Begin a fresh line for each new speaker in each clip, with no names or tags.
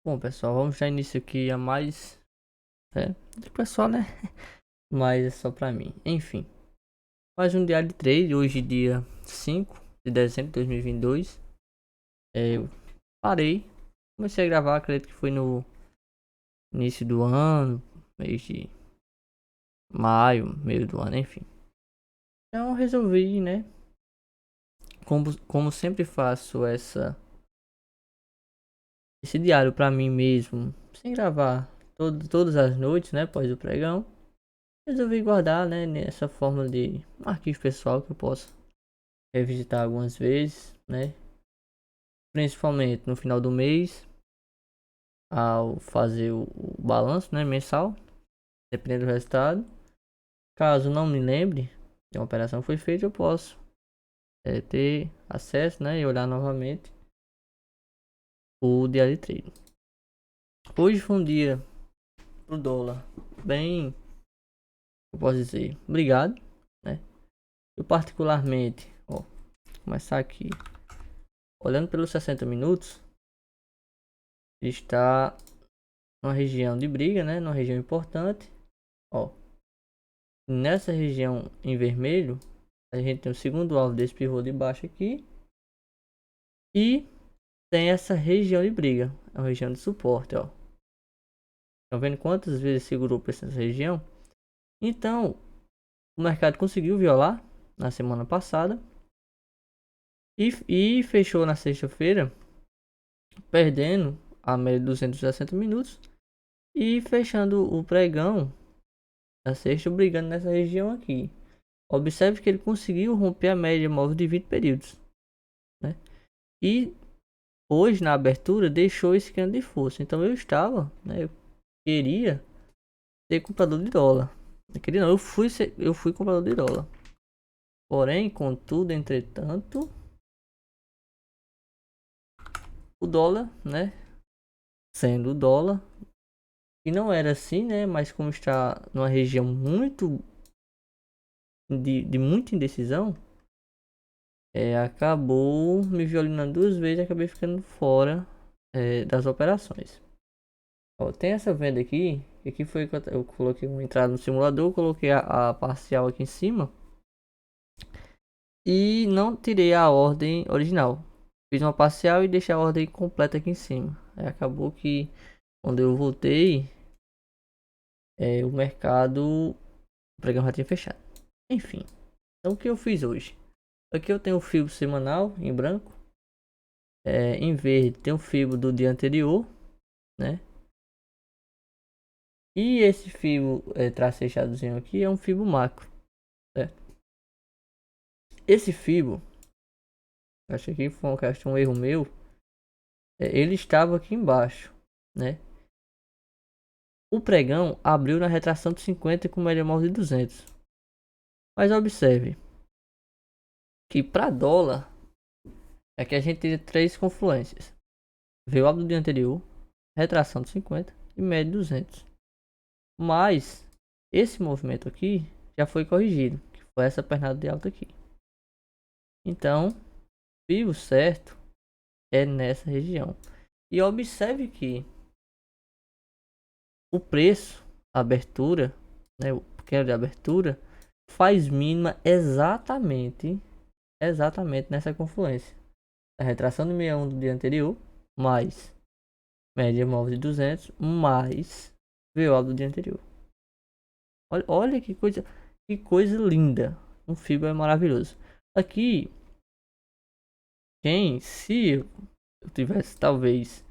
Bom, pessoal, vamos dar início aqui a mais. Do pessoal, né? Mas é só pra mim. Enfim, mais um diário de trade. Hoje, dia 5 de dezembro de 2022. Eu parei, comecei a gravar. Acredito que foi no início do ano, mês de maio, meio do ano, enfim. Então, eu resolvi, né? Como sempre faço esse diário pra mim mesmo, sem gravar todas as noites, né? Após o pregão. Resolvi guardar, né, nessa forma de um arquivo pessoal que eu posso revisitar algumas vezes, né? Principalmente no final do mês, ao fazer o balanço, né, mensal, dependendo do resultado. Caso não me lembre de uma operação que foi feita, eu posso ter acesso, né, e olhar novamente o diário de trade. Hoje foi um dia pro dólar bem, eu posso dizer, obrigado, né? Eu particularmente, ó, vou começar aqui, olhando pelos 60 minutos. Está numa região de briga, né? Numa região importante. Ó, nessa região em vermelho, a gente tem o segundo alvo desse pivô de baixo aqui. E tem essa região de briga. É uma região de suporte, ó. Estão vendo quantas vezes segurou para essa região? Então, o mercado conseguiu violar na semana passada. E fechou na sexta-feira, perdendo a média de 260 minutos. E fechando o pregão da sexta, brigando nessa região aqui. Observe que ele conseguiu romper a média móvel de 20 períodos, né? E hoje na abertura deixou esse cano de força. Então eu estava, né? Eu queria ser comprador de dólar. Eu queria não, eu fui comprador de dólar. Porém, contudo, entretanto, o dólar, né? Sendo o dólar, e não era assim, né? Mas como está numa região muito de muita indecisão, acabou me violinando duas vezes e acabei ficando fora das operações. Ó, tem essa venda aqui. Aqui foi que eu coloquei uma entrada no simulador, coloquei a parcial aqui em cima e não tirei a ordem original. Fiz uma parcial e deixei a ordem completa aqui em cima. Aí acabou que quando eu voltei, o mercado, o pregão já tinha fechado. Enfim, então o que eu fiz hoje? Aqui eu tenho o FIBO semanal em branco, em verde tem o FIBO do dia anterior, né? E esse FIBO traço fechadozinho aqui é um FIBO macro, certo? Esse FIBO, acho que foi um erro meu, ele estava aqui embaixo, né? O pregão abriu na retração de 50 com média móvel de 200. Mas observe que para dólar é que a gente tem três confluências. Veio alto do dia anterior, retração de 50 e média de 200. Mas esse movimento aqui já foi corrigido, que foi essa pernada de alta aqui. Então, o certo é nessa região. E observe que o preço, a abertura, né, o quero de abertura, faz mínima exatamente nessa confluência. A retração de 61 do dia anterior, mais média móvel de 200, mais VWAP do dia anterior. Olha que coisa linda. Um FIBO é maravilhoso. Aqui, se eu tivesse talvez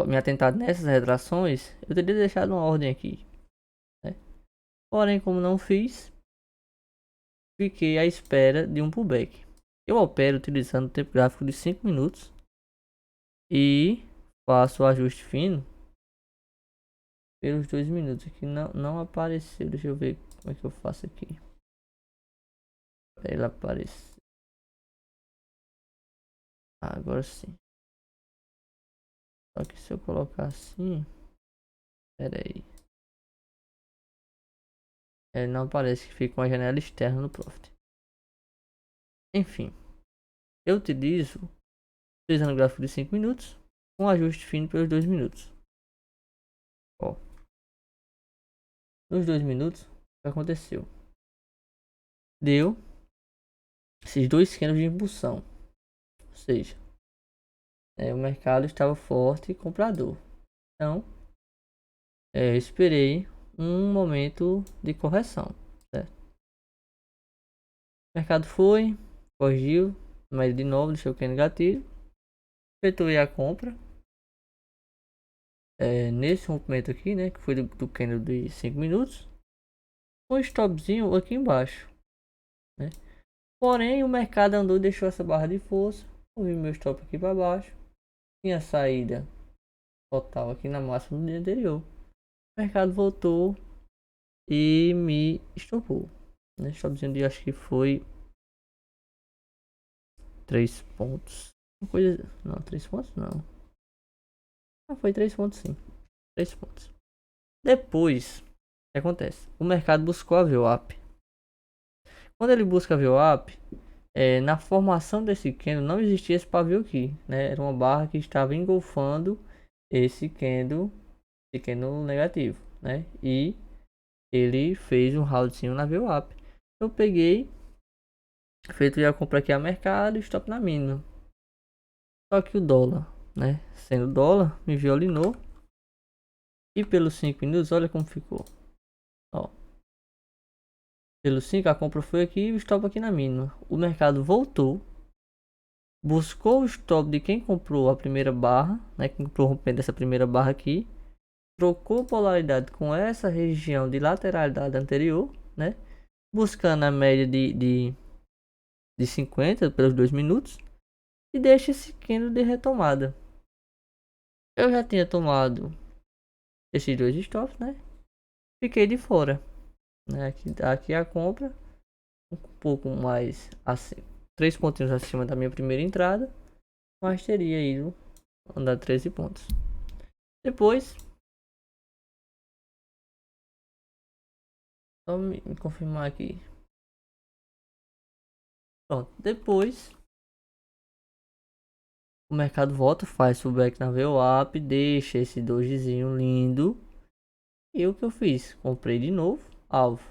me atentado nessas retrações, eu teria deixado uma ordem aqui, né? Porém, como não fiz, fiquei à espera de um pullback. Eu opero utilizando o tempo gráfico de 5 minutos e faço o ajuste fino pelos 2 minutos. Aqui não apareceu. Deixa eu ver como é que eu faço aqui para ele aparecer. Agora sim. Só que se eu colocar assim, pera aí, ele não aparece, que fica uma janela externa no Profit. Enfim, eu utilizo utilizando o gráfico de 5 minutos com ajuste fino pelos 2 minutos. Ó, nos 2 minutos, o que aconteceu? Deu esses 2 candles de impulsão, ou seja, o mercado estava forte e comprador. Então, esperei um momento de correção, certo? O mercado foi, corrigiu, mas de novo deixou o candle gatilho, efetuei a compra. Nesse rompimento aqui, né, que foi do candle de 5 minutos, um stopzinho aqui embaixo, né? Porém, o mercado andou e deixou essa barra de força. Eu vi meu stop aqui para baixo, tinha saída total aqui na máxima do dia anterior. O mercado voltou e me estopou, né? Stopzinho de acho que foi 3 pontos. Uma coisa, não, 3 pontos não. Não foi 3 pontos sim. 3 pontos. Depois, o que acontece? O mercado buscou a VWAP. Quando ele busca a VWAP, na formação desse candle não existia esse pavio aqui, né? Era uma barra que estava engolfando esse candle negativo, né? E ele fez um roundzinho na VWAP. Eu peguei, feito a compra aqui a mercado, stop na mínima. Só que o dólar, né? Sendo dólar, me violinou. E pelos 5 minutos, olha como ficou. Ó. Pelos 5, a compra foi aqui e o stop aqui na mínima. O mercado voltou, buscou o stop de quem comprou a primeira barra, né? Quem comprou rompendo essa primeira barra aqui. Trocou polaridade com essa região de lateralidade anterior, né? Buscando a média de 50 pelos 2 minutos. E deixa esse candle de retomada. Eu já tinha tomado esses 2 stops, né? Fiquei de fora, né? Aqui a compra um pouco mais assim, 3 pontinhos acima da minha primeira entrada, mas teria ido andar 13 pontos. Depois, só me confirmar aqui. Pronto, depois o mercado volta, faz pullback na VWAP, deixa esse dojizinho lindo. E o que eu fiz? Comprei de novo, alvo.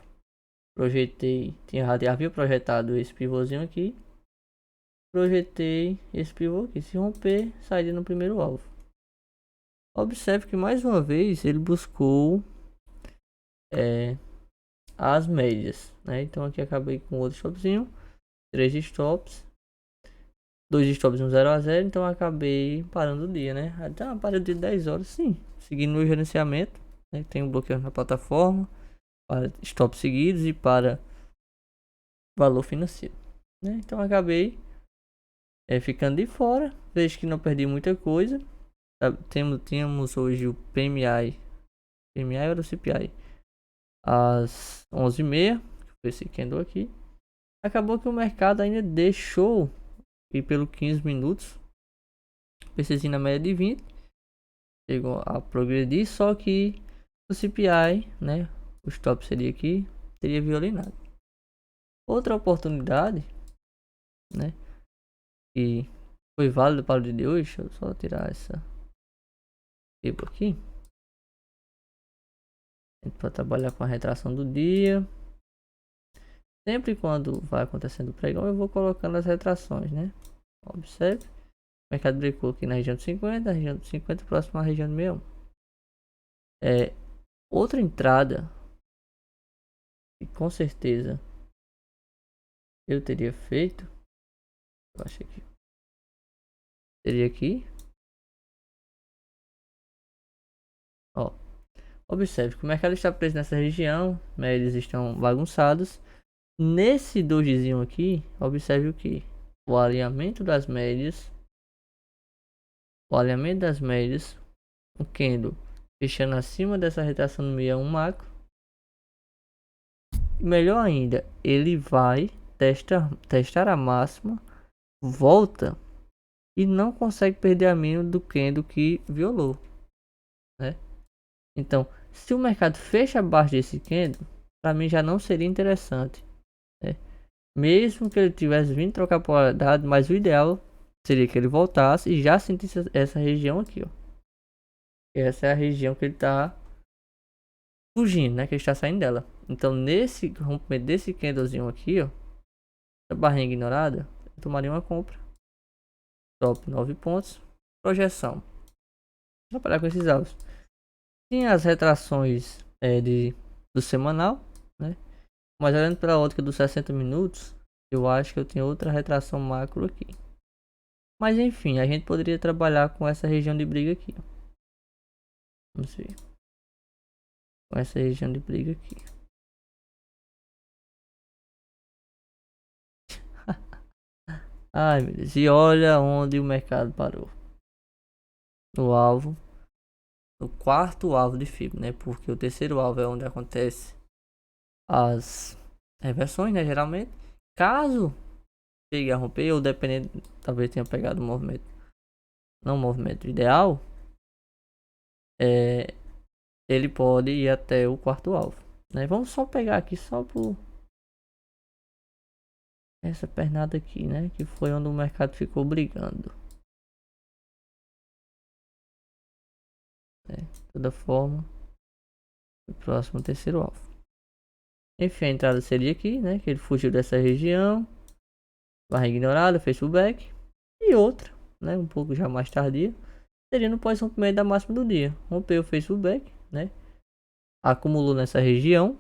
Projetei, havia projetado esse pivôzinho aqui. Projetei esse pivô aqui. Se romper, saí no primeiro alvo. Observe que mais uma vez ele buscou as médias, né? Então aqui acabei com outro stopzinho, 3 stops. 2 stops no 0 a 0, então acabei parando o dia, né? Até uma parada de 10 horas, sim. Seguindo meu gerenciamento, né? Tem um bloqueio na plataforma para stops seguidos e para valor financeiro, né? Então acabei ficando de fora. Vejo que não perdi muita coisa. Tínhamos hoje o PMI ou o CPI às 11h30, que foi esse candle aqui. Acabou que o mercado ainda deixou e pelo 15 minutos, PCzinho na média de 20, chegou a progredir, só que o CPI, né, o stop seria aqui, teria violinado. Outra oportunidade, né, que foi válido para o dia de hoje, deixa eu só tirar essa tipo aqui, para trabalhar com a retração do dia. Sempre quando vai acontecendo o pregão, eu vou colocando as retrações, né? Observe. O mercado brecou aqui na região de 50, região de 50 próximo à região de 61. Outra entrada, e com certeza eu teria feito, eu acho que seria aqui. Ó, observe que o mercado está preso nessa região, médios estão bagunçados. Nesse dojizinho aqui, observe o que? O alinhamento das médias. O candle fechando acima dessa retração no 61 macro. Melhor ainda, ele vai testar a máxima, volta e não consegue perder a mínima do candle que violou, né? Então, se o mercado fecha abaixo desse candle, para mim já não seria interessante, né? Mesmo que ele tivesse vindo trocar polaridade, mas o ideal seria que ele voltasse e já sentisse essa região aqui, ó. Essa é a região que ele tá fugindo, né? Que ele está saindo dela. Então, nesse rompimento desse candlezinho aqui, ó, a barrinha ignorada, eu tomaria uma compra. Top 9 pontos. Projeção. Vou trabalhar com esses alvos. Tem as retrações do semanal, né? Mas olhando pela ótica dos 60 minutos, eu acho que eu tenho outra retração macro aqui. Mas enfim, a gente poderia trabalhar com essa região de briga aqui, ó. Vamos ver. Com essa região de briga aqui. Ai meu Deus, e olha onde o mercado parou. No alvo. No quarto alvo de FIB, né? Porque o terceiro alvo é onde acontece as reversões, né? Geralmente. Caso chegue a romper, ou dependendo, talvez tenha pegado o movimento. Não o movimento ideal. Ele pode ir até o quarto alvo, né? Vamos só pegar aqui só por essa pernada aqui, né? Que foi onde o mercado ficou brigando. De toda forma, o próximo terceiro alvo. Enfim, a entrada seria aqui, né? Que ele fugiu dessa região. Barra ignorada, fez pullback. E outra, né? Um pouco já mais tardia. Seria no pós-rompimento da máxima do dia. Rompeu, fez pullback, né? Acumulou nessa região.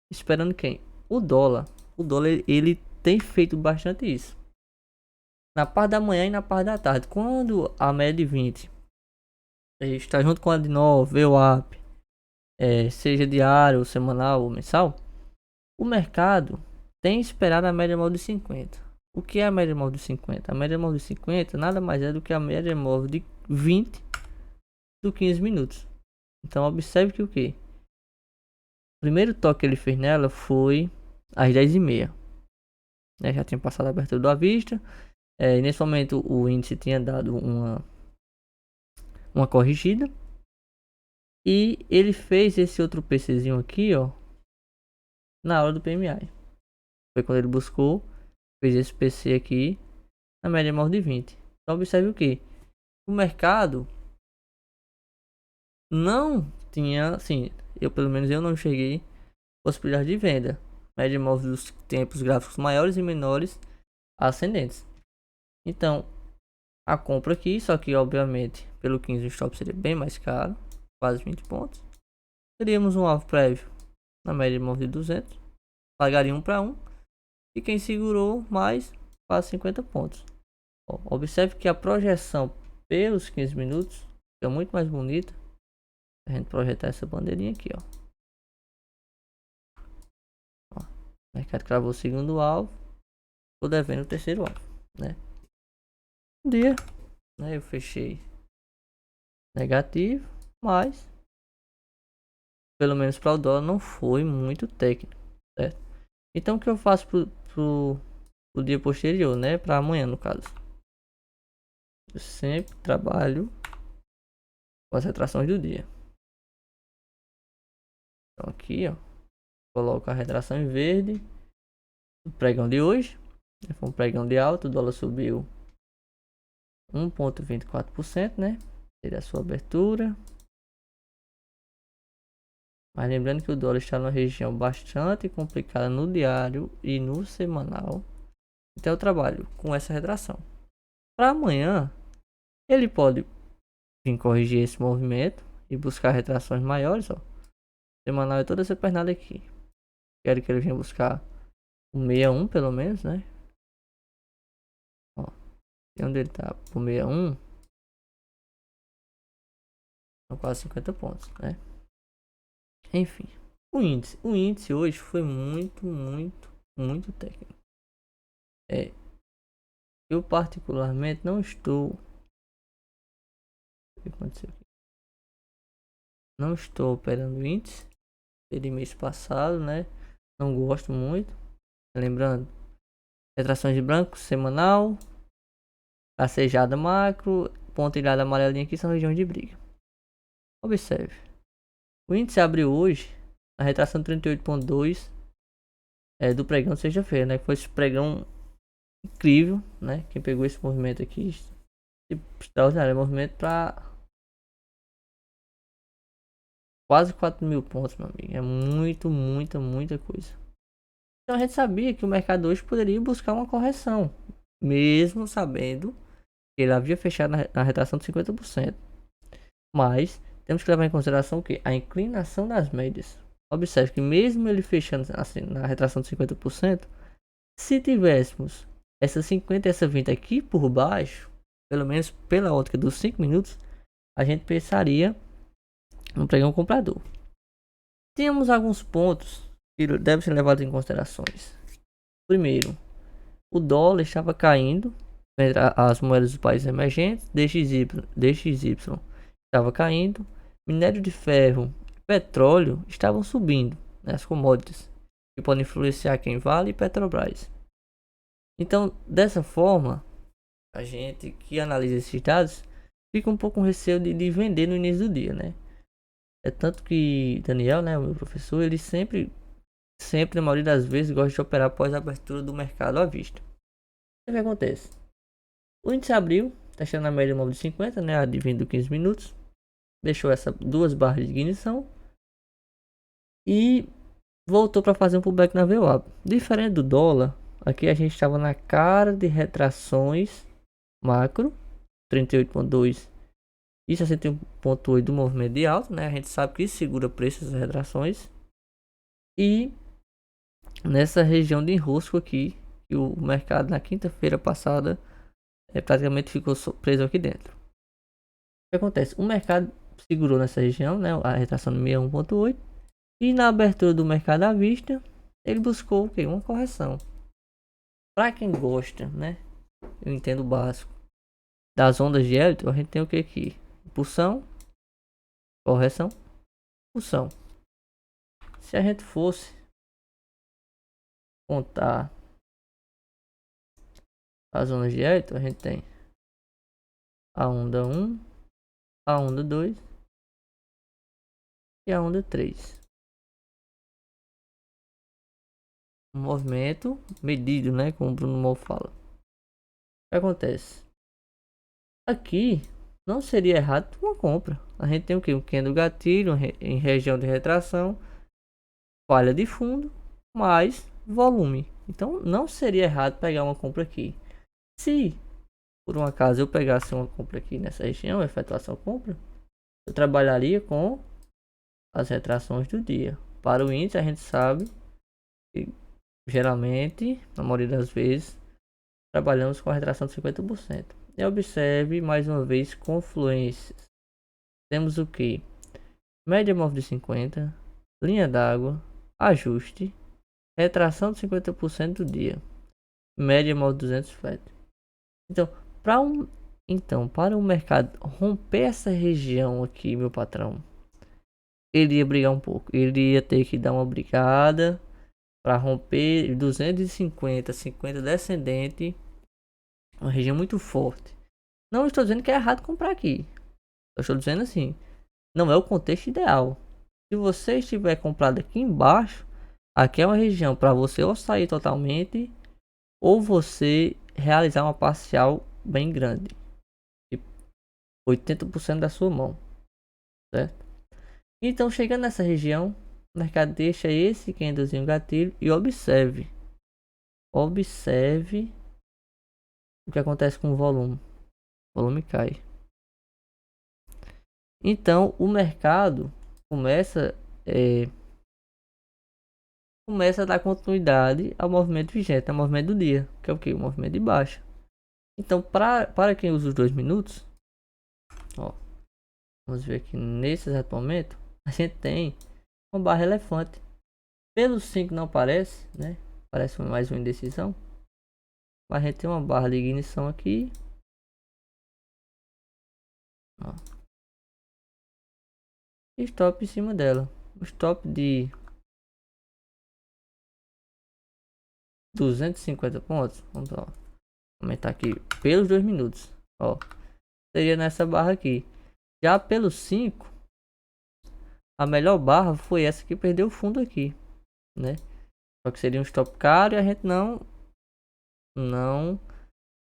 Esperando quem? O dólar. O dólar, ele tem feito bastante isso. Na parte da manhã e na parte da tarde. Quando a média de 20 está junto com a de 9, VWAP, seja diário, semanal ou mensal, o mercado tem esperado a média móvel de 50. O que é a média móvel de 50? A média móvel de 50 nada mais é do que a média móvel de 20 do 15 minutos. Então observe que o que? O primeiro toque que ele fez nela foi às 10h30. Já tinha passado a abertura do à vista. E nesse momento o índice tinha dado uma corrigida. E ele fez esse outro PCzinho aqui, ó, na hora do PMI. Foi quando ele buscou, fez esse PC aqui na média móvel de 20. Então observe o que? O mercado não tinha, assim, pelo menos eu não enxerguei possibilidade de venda. Média móvel dos tempos gráficos maiores e menores ascendentes. Então, a compra aqui, só que obviamente pelo 15 o stop seria bem mais caro, quase 20 pontos. Teríamos um alvo prévio na média móvel de 200, pagaria 1 para 1. E quem segurou mais, quase 50 pontos. Observe que a projeção pelos 15 minutos é muito mais bonita. A gente projetar essa bandeirinha aqui, ó. O mercado cravou o segundo alvo, tô devendo o terceiro alvo, né? Um dia, né, eu fechei negativo, mas pelo menos para o dólar não foi muito técnico, certo? Então o que eu faço pro dia posterior, né, para amanhã no caso? Eu sempre trabalho com as retrações do dia. Então aqui, ó, coloco a retração em verde. O pregão de hoje foi um pregão de alta, o dólar subiu 1,24%, né? Seria a sua abertura. Mas lembrando que o dólar está numa região bastante complicada no diário e no semanal. Então eu trabalho com essa retração. Para amanhã, ele pode vir corrigir esse movimento e buscar retrações maiores, ó. Semanal é toda essa pernada aqui. Quero que ele venha buscar o 61 pelo menos, né? Ó, e onde ele tá? O 61 são quase 50 pontos, né? Enfim, o índice hoje foi muito técnico. Eu particularmente não estou. O que aconteceu aqui? Não estou operando o índice de mês passado, né? Não gosto muito. Lembrando, retrações de branco semanal, rastejada macro, pontilhada amarelinha aqui são regiões de briga. Observe, o índice abriu hoje a retração 38,2 do pregão de sexta-feira, né? Que foi esse pregão incrível, né? Quem pegou esse movimento aqui Tipo, extraordinário. É movimento para quase 4.000 pontos, meu amigo. É muito, muita coisa. Então a gente sabia que o mercado hoje poderia buscar uma correção, mesmo sabendo que ele havia fechado na retração de 50%. Mas temos que levar em consideração que a inclinação das médias. Observe que mesmo ele fechando assim, na retração de 50%, se tivéssemos essa 50 e essa 20 aqui por baixo, pelo menos pela ótica dos 5 minutos, a gente pensaria no pregão comprador. Temos alguns pontos que devem ser levados em considerações. Primeiro, o dólar estava caindo entre as moedas dos países emergentes, DXY estava caindo, minério de ferro e petróleo estavam subindo, né, as commodities, que podem influenciar quem Vale e Petrobras. Então, dessa forma, a gente que analisa esses dados fica um pouco com receio de vender no início do dia, né? É tanto que Daniel, né, o meu professor, ele sempre, na maioria das vezes, gosta de operar após a abertura do mercado à vista. O que acontece? O índice abriu, testando a média móvel de 50, né, advindo 15 minutos, deixou essas duas barras de ignição e voltou para fazer um pullback na VWAP. Diferente do dólar, aqui a gente estava na cara de retrações macro, 38,2 e 61,8 do movimento de alta, né? A gente sabe que segura preço essas retrações. E nessa região de enrosco aqui, que o mercado na quinta-feira passada praticamente ficou preso aqui dentro. O que acontece? O mercado segurou nessa região, né? A retração de 61,8 e na abertura do mercado à vista, ele buscou o quê? Uma correção. Para quem gosta, né? Eu entendo o básico das ondas de Elliott, a gente tem o que aqui? Impulsão, correção, impulsão. Se a gente fosse contar as ondas de Elliott, a gente tem a onda 1, a onda 2 e a onda 3. Um movimento medido, né? Como o Bruno Mo fala. O que acontece? Aqui não seria errado uma compra. A gente tem o que? Um candle gatilho em região de retração, falha de fundo, mais volume. Então não seria errado pegar uma compra aqui. Se por um acaso eu pegasse uma compra aqui nessa região, efetuação compra, eu trabalharia com as retrações do dia. Para o índice a gente sabe que geralmente, na maioria das vezes, trabalhamos com a retração de 50%. E observe mais uma vez confluências. Temos o que? Média móvel de 50, linha d'água, ajuste, retração de 50% do dia, média móvel de 200 flat. Então, para o mercado romper essa região aqui, meu patrão, ele ia brigar um pouco. Ele ia ter que dar uma brigada para romper 250, 50 descendente, uma região muito forte. Não estou dizendo que é errado comprar aqui. Eu estou dizendo assim, não é o contexto ideal. Se você estiver comprado aqui embaixo, aqui é uma região para você ou sair totalmente ou você realizar uma parcial bem grande, tipo 80% da sua mão, certo? Então, chegando nessa região, o mercado deixa esse candlezinho gatilho e observe o que acontece com o volume. O volume cai. Então, o mercado começa a dar continuidade ao movimento vigente, ao movimento do dia, que é o que? O movimento de baixa. Então, para quem usa os 2 minutos, ó, vamos ver aqui nesse exato momento, a gente tem uma barra elefante. Pelo 5 não aparece, né? Parece mais uma indecisão. Mas a gente tem uma barra de ignição aqui. Ó. E stop em cima dela. O stop de 250 pontos. Vamos lá. Aumentar aqui pelos 2 minutos. Ó. Seria nessa barra aqui. Já pelo 5, a melhor barra foi essa que perdeu o fundo aqui, né? Só que seria um stop caro e a gente não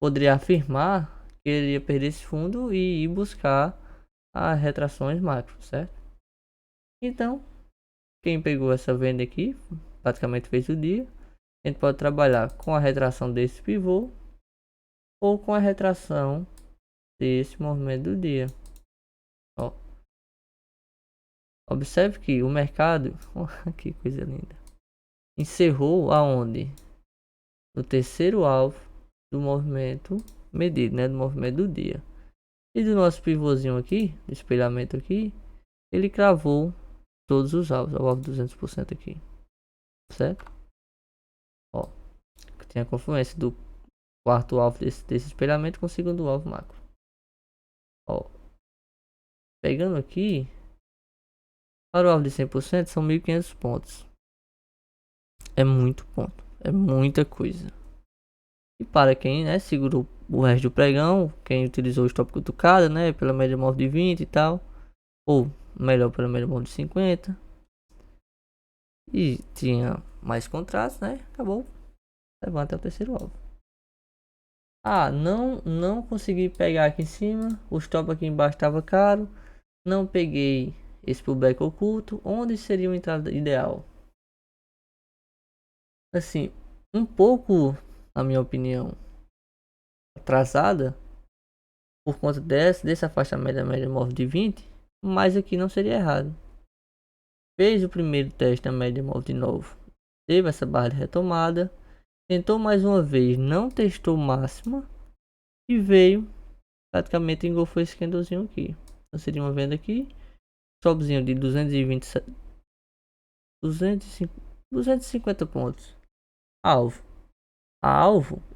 poderia afirmar ele ia perder esse fundo e ir buscar as retrações macro, certo? Então, quem pegou essa venda aqui, praticamente fez o dia. A gente pode trabalhar com a retração desse pivô ou com a retração desse movimento do dia. Ó, observe que o mercado, que coisa linda, encerrou aonde? No terceiro alvo do movimento medido, né? Do movimento do dia. E do nosso pivôzinho aqui, do espelhamento aqui, ele cravou todos os alvos, o alvo 200% aqui, certo? Ó, tem a confluência do quarto alvo desse espelhamento com o segundo alvo macro. Ó, pegando aqui, para o alvo de 100% são 1.500 pontos. É muito ponto, é muita coisa. E para quem, né, segurou o resto do pregão, quem utilizou o stop cutucada, né, pela média móvel de 20 e tal, ou melhor, pela média móvel de 50, e tinha mais contratos, né, acabou levando até o terceiro alvo. Ah, não consegui pegar aqui em cima, o stop aqui embaixo estava caro, não peguei esse pullback oculto, onde seria uma entrada ideal? Assim, um pouco, na minha opinião, atrasada, por conta desse afastamento da média móvel de 20, mas aqui não seria errado. Fez o primeiro teste da média móvel de novo, teve essa barra de retomada, tentou mais uma vez, não testou máxima e veio, praticamente engolfou esse candlezinho aqui. Então seria uma venda aqui, stopzinho de 250 pontos. Alvo,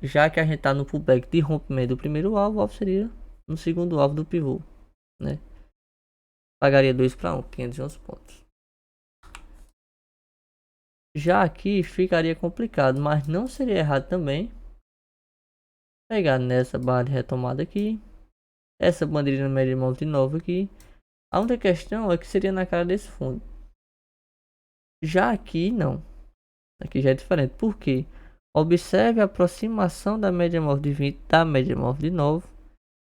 já que a gente tá no pullback de rompimento do primeiro alvo, o alvo seria no segundo alvo do pivô, né? Pagaria 2 para 1, 511 pontos. Já aqui ficaria complicado, mas não seria errado também pegar nessa barra de retomada aqui, essa bandeirinha média móvel de novo aqui. A única questão é que seria na cara desse fundo. Já aqui não, aqui já é diferente. Por quê? Observe a aproximação da média móvel de 20 da média móvel de novo,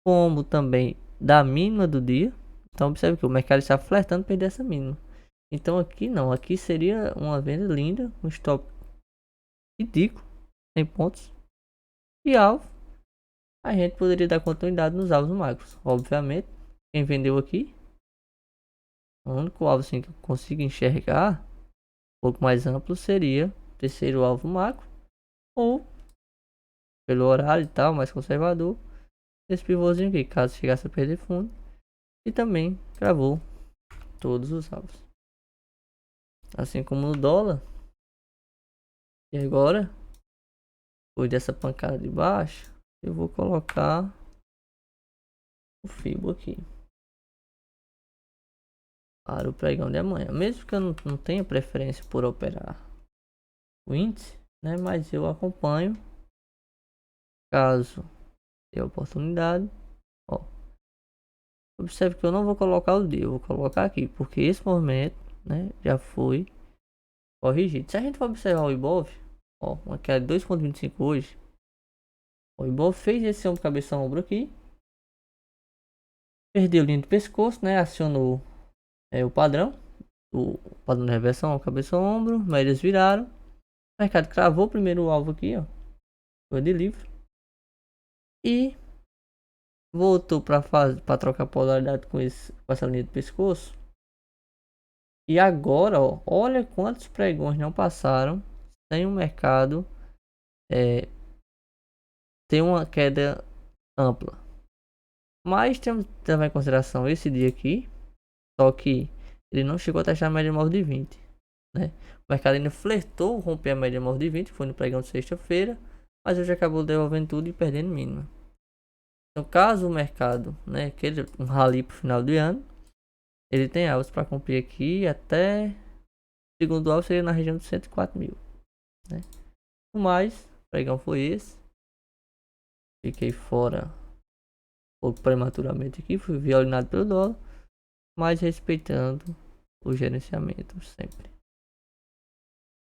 como também da mínima do dia. Então observe que o mercado está flertando perder essa mínima. Então aqui não, aqui seria uma venda linda, um stop ridículo, 100 pontos. E alvo, a gente poderia dar continuidade nos alvos macros. Obviamente, quem vendeu aqui, o único alvo assim, que eu consigo enxergar, um pouco mais amplo, seria o terceiro alvo macro, ou pelo horário e tal, mais conservador, esse pivôzinho aqui, caso chegasse a perder fundo. E também gravou todos os alvos. Assim como no dólar. E agora, depois dessa pancada de baixo, eu vou colocar o Fibo aqui para o pregão de amanhã. Mesmo que eu não tenha preferência por operar o índice, né? Mas eu acompanho caso tenha oportunidade. Ó, observe que eu não vou colocar o dia, eu vou colocar aqui, porque esse movimento, né, já foi corrigido. Se a gente for observar o Ibov, ó, uma queda de 2,25 hoje, o Ibov fez esse ombro cabeça ombro aqui, perdeu linha de pescoço, né, acionou o padrão de reversão, cabeça ombro, médias viraram, o mercado cravou o primeiro alvo aqui, ó, foi de livre, e voltou para trocar polaridade com essa linha de pescoço. E agora, ó, olha quantos pregões não passaram sem o mercado ter uma queda ampla. Mas temos que levar em consideração esse dia aqui, só que ele não chegou a testar a média móvel de 20, né? O mercado ainda flertou romper a média móvel de 20, foi no pregão de sexta-feira, mas hoje acabou devolvendo tudo e perdendo mínima. Então, caso o mercado, né, queira um rally para o final do ano, ele tem alvos para cumprir aqui até, segundo alvo, seria na região de 104 mil, né? Mas, o pregão foi esse. Fiquei fora um pouco prematuramente aqui, fui violinado pelo dólar, mas respeitando o gerenciamento sempre.